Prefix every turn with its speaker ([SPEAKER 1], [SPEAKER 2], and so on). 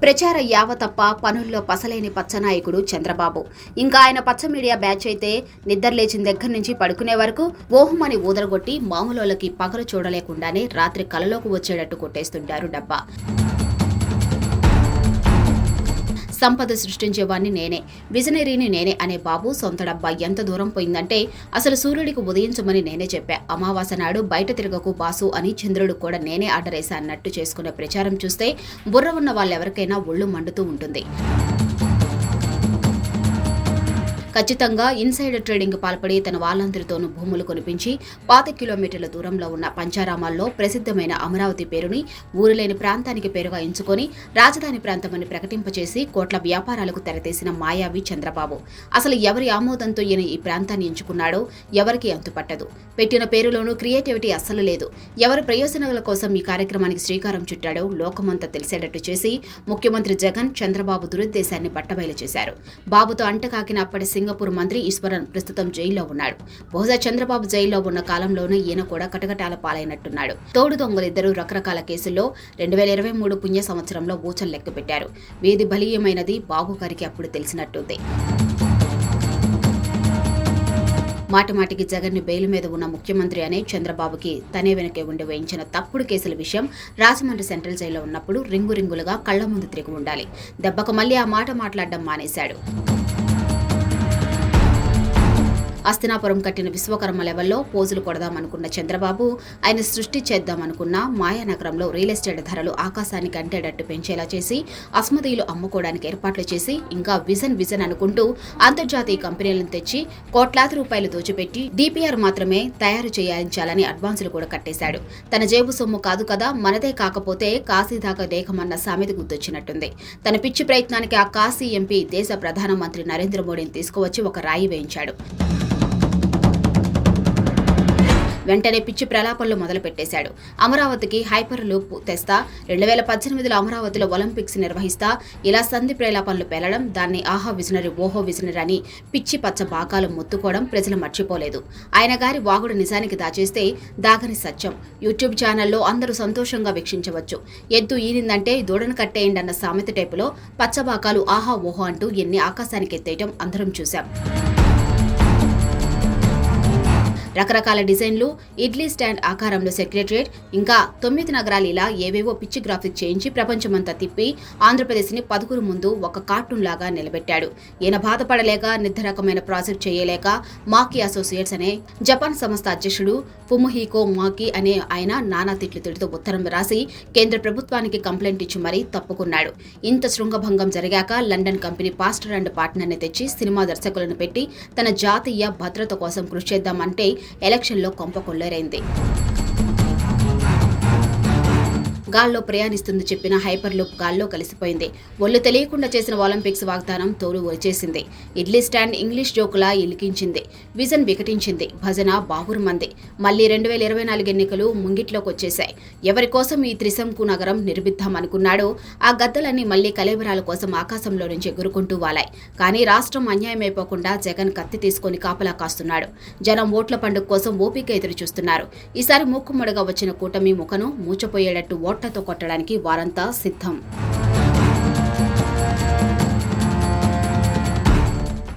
[SPEAKER 1] ప్రచార యావ తప్ప పనుల్లో పసలేని పచ్చనాయకుడు చంద్రబాబు. ఇంకా ఆయన పచ్చ మీడియా బ్యాచ్ అయితే నిద్రలేచిన దగ్గర నుంచి పడుకునే వరకు ఓహమని ఊదరగొట్టి మామూలులకి పగలు చూడలేకుండానే రాత్రి కలలోకి వచ్చేటట్టు కొట్టేస్తుంటారు డబ్బా. సంపద సృష్టించేవాణ్ణి నేనే, విజనరీని నేనే అనే బాబు సొంత డబ్బా ఎంత దూరం పోయిందంటే అసలు సూర్యుడికి ఉదయించమని నేనే చెప్పా, అమావాస నాడు బయట తిరగకు బాసు అని చంద్రుడు కూడా నేనే ఆర్డర్ వేసా అన్నట్టు చేసుకునే ప్రచారం చూస్తే బుర్ర ఉన్న వాళ్ళెవరికైనా ఒళ్ళు మండుతూ ఉంటుంది. ఖచ్చితంగా ఇన్సైడర్ ట్రేడింగ్ పాల్పడి తన వాళ్ళందరితోనూ భూములు కొనిపించి 5 కిలోమీటర్ల దూరంలో ఉన్న పంచారామాల్లో ప్రసిద్ధమైన అమరావతి పేరుని ఊరులేని ప్రాంతానికి పేరుగా ఎంచుకొని రాజధాని ప్రాంతమని ప్రకటింపచేసి కోట్ల వ్యాపారాలకు తెరతీసిన మాయావి చంద్రబాబు. అసలు ఎవరి ఆమోదంతో ఈయన ఈ ప్రాంతాన్ని ఎంచుకున్నాడో ఎవరికి అంతుపట్టదు. పెట్టిన పేరులోనూ క్రియేటివిటీ అస్సలు లేదు. ఎవరి ప్రయోజనాల కోసం ఈ కార్యక్రమానికి శ్రీకారం చుట్టాడో లోకమంతా తెలిసేటట్టు చేసి ముఖ్యమంత్రి జగన్ చంద్రబాబు దురుద్దేశాన్ని బట్టబయలు చేశారు. బాబుతో అంటకాకిన అప్పటి సింగపూర్ మంత్రి ఈశ్వరన్ ప్రస్తుతం జైల్లో ఉన్నాడు. బహుశా చంద్రబాబు జైల్లో ఉన్న కాలంలోనే ఈయన కూడా కటకటాల పాలైనట్టున్నాడు. తోడు దొంగలిద్దరూ రకరకాల కేసుల్లో 2023 పుణ్య సంవత్సరంలో ఊచలు లెక్క పెట్టారు. వీధి బలీయమైనది బాబు గారికి అప్పుడు తెలిసినట్టుంది. మాటిమాటికి జగన్ బెయిల్ మీద ఉన్న ముఖ్యమంత్రి అనే చంద్రబాబుకి తనే వెనకే ఉండి వేయించిన తప్పుడు కేసుల విషయం రాజమండ్రి సెంట్రల్ జైల్లో ఉన్నప్పుడు రింగులుగా కళ్ల ముందు తిరిగి ఉండాలి. దెబ్బకు మళ్లీ ఆ మాట మాట్లాడడం మానేశాడు. అస్తినాపురం కట్టిన విశ్వకర్మ లెవెల్లో పోజులు కొడదామనుకున్న చంద్రబాబు ఆయన సృష్టి చేద్దామనుకున్న మాయానగరంలో రియల్ ఎస్టేట్ ధరలు ఆకాశానికి అంటేటట్టు పెంచేలా చేసి అస్మదీయులు అమ్ముకోవడానికి ఏర్పాట్లు చేసి ఇంకా విజన్ అనుకుంటూ అంతర్జాతీయ కంపెనీలను తెచ్చి కోట్లాది రూపాయలు దోచిపెట్టి డిపిఆర్ మాత్రమే తయారు చేయించాలని అడ్వాన్సులు కూడా కట్టేశాడు. తన జేబు సొమ్ము కాదు కదా, మనదే కాకపోతే కాశీ దాకా దేహమన్న సామెత గుర్తొచ్చినట్టుంది. తన పిచ్చి ప్రయత్నానికి ఆ కాశీ ఎంపీ దేశ ప్రధానమంత్రి నరేంద్ర మోడీని తీసుకువచ్చి ఒక రాయి వేయించాడు. వెంటనే పిచ్చి ప్రలాపనలు మొదలుపెట్టేశాడు. అమరావతికి హైపర్ లూప్ తెస్తా, 2018లో అమరావతిలో ఒలింపిక్స్ నిర్వహిస్తా, ఇలా సంధి ప్రలాపనలు పేలడం, దాన్ని ఆహా విజనరీ ఓహో విజనరీ అని పిచ్చి పచ్చ బాకాలు మొత్తుకోవడం ప్రజలు మర్చిపోలేదు. ఆయన గారి వాగుడు నిజానికి దాచేస్తే దాగని సత్యం. యూట్యూబ్ ఛానల్లో అందరూ సంతోషంగా వీక్షించవచ్చు. ఎద్దు ఈనిందంటే దూడను కట్టేయండి అన్న సామెత టైపులో పచ్చబాకాలు ఆహా ఓహో అంటూ ఎన్ని ఆకాశానికి ఎత్తేయటం అందరం చూశాం. రకరకాల డిజైన్లు, ఇడ్లీ స్టాండ్ ఆకారంలో సెక్రటరియట్, ఇంకా 9 నగరాలు ఇలా ఏవేవో పిచ్చి గ్రాఫిక్ చేయించి ప్రపంచమంతా తిప్పి ఆంధ్రప్రదేశ్ని 10 ముందు ఒక కార్టూన్ లాగా నిలబెట్టాడు. ఈయన బాధపడలేక నిర్ధరకమైన ప్రాజెక్ట్ చేయలేక మాకీ అసోసియేట్స్ అనే జపాన్ సంస్థ అధ్యక్షుడు ఫుమిహికో మాకీ అనే ఆయన నానా తిడుతూ ఉత్తరం రాసి కేంద్ర ప్రభుత్వానికి కంప్లైంట్ ఇచ్చి మరీ తప్పుకున్నాడు. ఇంత శృంగభంగం జరిగాక లండన్ కంపెనీ పాస్టర్ అండ్ పార్ట్నర్ని తెచ్చి సినిమా దర్శకులను పెట్టి తన జాతీయ భద్రత కోసం కృషి చేద్దామంటే ఎలక్షన్లో కొంప కొల్లేరైంది. గాల్లో ప్రయాణిస్తుంది చెప్పిన హైపర్ లూప్ గాల్లో కలిసిపోయింది. ఒళ్ళు తెలియకుండా చేసిన ఒలింపిక్స్ వాగ్దానం తోలు వచ్చేసింది. ఇడ్లీ స్టాండ్ ఇంగ్లీష్ జోకులా ఇలికించింది. విజన్ వికటించింది. భజన బావురుమంది. మళ్లీ 2024 ఎన్నికలు ముంగిట్లోకి వచ్చేశాయి. ఎవరి కోసం ఈ త్రిశంకు నగరం నిర్మిద్దామనుకున్నాడో ఆ గద్దలన్నీ మళ్లీ కలేబరాల కోసం ఆకాశంలో నుంచి ఎగురుకుంటూ వాలాయి. కానీ రాష్ట్రం అన్యాయమైపోకుండా జగన్ కత్తి తీసుకుని కాపలా కాస్తున్నాడు. జనం ఓట్ల పండుగ కోసం ఓపిక ఎదురు చూస్తున్నారు. ఈసారి మూకుమ్మడిగా వచ్చిన కూటమి ముఖను మూచపోయేటట్టు ఓట్లతో కొట్టడానికి వారంతా సిద్ధం.